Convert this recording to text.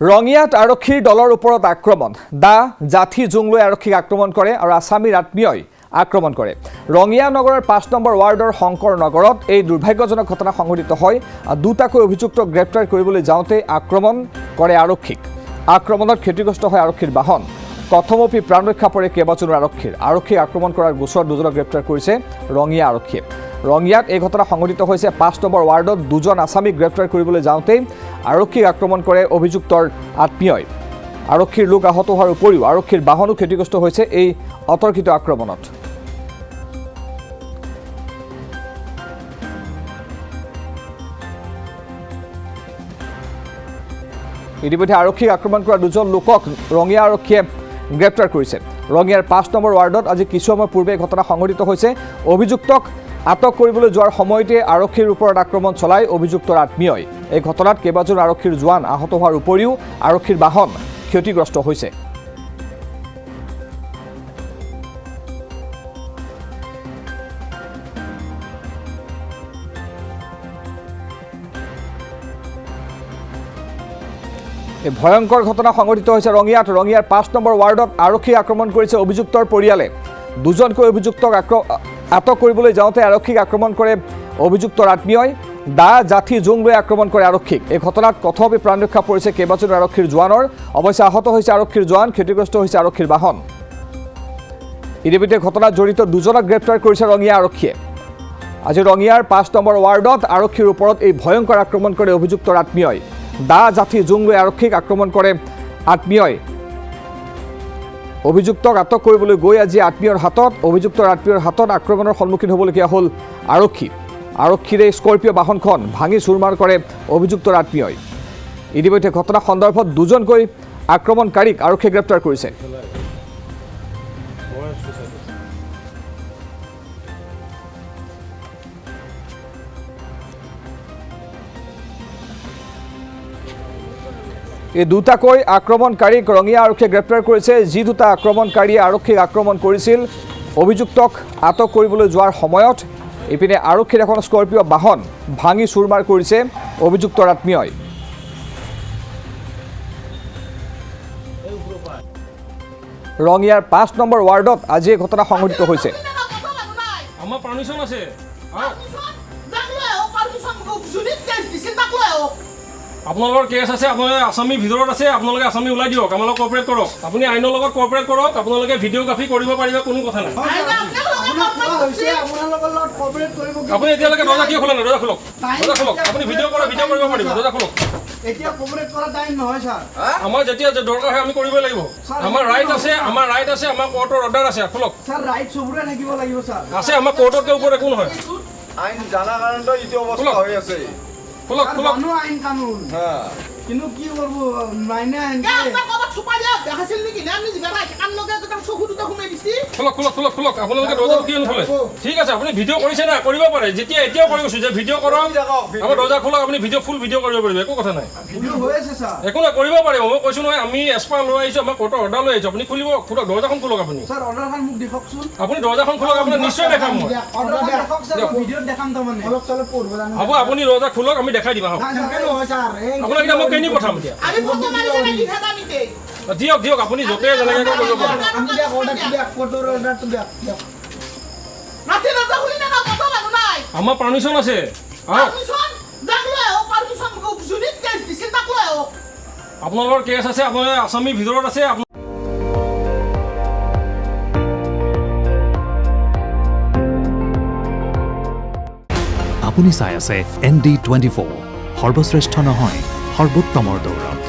ৰঙিয়াত আৰক্ষীৰ দলৰ ওপৰত আক্ৰমণ দা জাথি জুংলৈ আৰক্ষীক আক্ৰমণ কৰে আৰু আছামীৰ আত্মীয়ই আক্ৰমণ কৰে ৰঙিয়া নগৰৰ ৫ নম্বৰ ৱাৰ্ডৰ শংকৰ নগৰত এই দুৰ্ভাগ্যজনক ঘটনা সংঘটিত হয় দুটাকৈ অভিযুক্তক গ্ৰেপ্তাৰ কৰিবলৈ যাওঁতে আক্ৰমণ কৰে আৰক্ষীক আক্ৰমণত ক্ষতিগ্ৰস্ত হয় আৰক্ষীৰ বাহন কথমপি প্ৰাণ ৰক্ষা পৰে কেইবাজনো আৰক্ষীক আক্ৰমণ কৰাৰ গোচৰত দুজনক গ্ৰেপ্তাৰ কৰিছে ৰঙিয়া আৰক্ষীয়ে ৰঙিয়াত এই ঘটনা সংঘটিত হৈছে ৫ নম্বৰ ৱাৰ্ডত দুজন আছামীক গ্ৰেপ্তাৰ কৰিবলৈ যাওঁতে আৰক্ষীক আক্ৰমণ কৰে অভিযুক্তৰ আত্মীয়ই আৰক্ষীৰ লোক আহত হোৱাৰ উপৰিও আৰক্ষীৰ বাহনো ক্ষতিগ্ৰস্ত হৈছে এই অতৰ্কিত আক্ৰমণত ইতিমধ্যে আৰক্ষীক আক্ৰমণ কৰা দুজন লোকক ৰঙিয়া আৰক্ষীয়ে গ্ৰেপ্তাৰ কৰিছে ৰঙিয়াৰ ৫ নম্বৰ ৱাৰ্ডত আজি কিছু সময় পূৰ্বে ঘটনা সংঘটিত হৈছে অভিযুক্তক আটক কৰিবলৈ যোৱাৰ সময়তে আৰক্ষীৰ ওপৰত আক্ৰমণ চলাই অভিযুক্তৰ আত্মীয়ই এই ঘটনাত কেইবাজন আৰক্ষীৰ জোৱান আহত হোৱাৰ উপৰিও আৰক্ষীৰ বাহন ক্ষতিগ্ৰস্ত হৈছে এই ভয়ংকৰ ঘটনা সংঘটিত হৈছে ৰঙিয়াৰ ৫ নম্বৰ ৱাৰ্ডত আৰক্ষী আক্ৰমণ কৰিছে অভিযুক্তৰ পৰিয়ালে দুজনকৈ অভিযুক্তক আটক কৰিবলৈ যাওঁতে আৰক্ষীক আক্ৰমণ কৰে অভিযুক্তৰ আত্মীয়ই দা জাথি জুংলৈ আক্ৰমণ কৰে আৰক্ষীক এই ঘটনাত কথমপি প্ৰাণ ৰক্ষা পৰিছে কেইবাজনো আৰক্ষীৰ জোৱানৰ অৱশ্যে আহত হৈছে আৰক্ষীৰ জোৱান ক্ষতিগ্ৰস্ত হৈছে আৰক্ষীৰ বাহন ইতিমধ্যে ঘটনাত জড়িত দুজনক গ্ৰেপ্তাৰ কৰিছে ৰঙিয়া আৰক্ষীয়ে আজি ৰঙিয়াৰ ৫ নম্বৰ ৱাৰ্ডত আৰক্ষীৰ ওপৰত এই ভয়ংকৰ আক্ৰমণ কৰে অভিযুক্তৰ আত্মীয়ই দা জাথি জুংলৈ আৰক্ষীক আক্ৰমণ কৰে আত্মীয়ই অভিযুক্তক আটক কৰিবলৈ গৈ আজি অভিযুক্তৰ আত্মীয়ৰ হাতত আক্ৰমণৰ সন্মুখীন হ'বলগীয়া হ'ল আৰক্ষীৰ এই স্কৰ্পিঅ' বাহনখন ভাঙি চুৰমাৰ কৰে অভিযুক্তৰ আত্মীয়ই ইতিমধ্যে ঘটনা সন্দৰ্ভত দুজনকৈ আক্ৰমণকাৰীক আৰক্ষীয়ে গ্ৰেপ্তাৰ কৰিছে এই দুটাকৈ আক্ৰমণকাৰীক ৰঙিয়া আৰক্ষীয়ে গ্ৰেপ্তাৰ কৰিছে যি দুটা আক্ৰমণকাৰীয়ে আৰক্ষীক আক্ৰমণ কৰিছিল অভিযুক্তক আটক কৰিবলৈ যোৱাৰ সময়ত ইপিনে আৰক্ষীৰ এখন স্কৰ্পিঅ' বাহন ভাঙি চুৰমাৰ কৰিছে অভিযুক্তৰ আত্মীয়ই ৰঙিয়াৰ ৫ নম্বৰ ৱাৰ্ডত আজি এই ঘটনা সংঘটিত হৈছে আমাৰ পাৰমিশন আছে আপোনালোকৰ কেছ আছে আপোনালোকে আসামী ভিতৰত আছে আপোনালোকে আসামী ওলাই দিয়ক আমাক কোঅপাৰেট কৰক আপুনি আইনৰ লগত কোঅপাৰেট কৰক আপোনালোকে ভিডিঅ'গ্ৰাফি কৰিব পাৰিব কোনো কথা নাই আপুনি এতিয়ালৈকে দৰ্জা কিয় খোলা নাই দৰ্জা খোলক আপুনি ভিডিঅ' কৰিব পাৰিব দৰ্জা খোলক এতিয়া কোঅপাৰেট কৰা টাইম নহয় স্যাৰ আমাৰ যেতিয়া দৰকাৰ হয় আমি কৰিবই লাগিব আমাৰ ৰাইট আছে আমাৰ কোৰ্টৰ অৰ্ডাৰ আছে খোলক স্যাৰ ৰাইট সবৰে থাকিব লাগিব স্যাৰ আছে আমাৰ কোৰ্টতকৈ ওপৰত একো নহয় আইন জানা কাৰণেতো ইটো অৱস্থা হৈ আছে খোলক আইন কানুন কিন্তু কি করব মাইনে আইন আপনার কত ছুপা দিয়া দেখাছিল নাকি না আপনি জিগারা কান লগে তো চকু দুটা ঘুমাই দিছি খোলক আপোনালোকে দৰ্জা কিয় নখোলে ঠিক আছে আপুনি ভিডিঅ' কৰিছে না কৰিব পাৰে যেতিয়া এতিয়াও কৰি কৈছো যে ভিডিঅ' কৰক আমাৰ দৰ্জা খোলক আপুনি ফুল ভিডিঅ' কৰিব পাৰিব একো কথা নাই ভিডিঅ' হৈ আছে স্যাৰ একো না কৰিব পাৰিব মই কৈছো নহয় আমি এসপাৰ লৈ আহিছো আমাৰ কোৰ্টৰ অৰ্ডাৰ লৈ আহিছো আপুনি খোলক দৰ্জাখন খোলক আপুনি স্যাৰ অৰ্ডাৰখন মোক দেখকচোন আপুনি দৰ্জাখন খোলক আপোনাক নিশ্চয় দেখাম মই অৰ্ডাৰ দেখক স্যাৰ ভিডিঅ'ত দেখাম তো মানে অলপ চলপ পঢ়ব জানো হ'ব আপুনি দৰ্জা খোলক আমি দেখাই দিম আহক আপোনাক এতিয়া মই কেনি পঠাম এতিয়া আমি ফটো মাৰিছে নাকি খাতা মিতে দিয়ক আপুনি য'তে যেনেকৈ কৰিব পাৰে আমি দিয়া অৰ্ডাৰটো দিয়া ফটোৰ অৰ্ডাৰটো দিয়া ৰাতে দৰজা খুলি না কত মানু নাই আমাৰ পাৰমিশন আছে পাৰমিশন জাগলে ও পাৰমিশন কো জুনিত কেস দিছিল তাকলে ও আপোনালোকৰ কেছ আছে আপোনালোকে আসামী ভিতৰত আছে আপুনি চাই আছে ND24 সৰ্বশ্ৰেষ্ঠ নহয় সৰ্বোত্তমৰ দৌৰত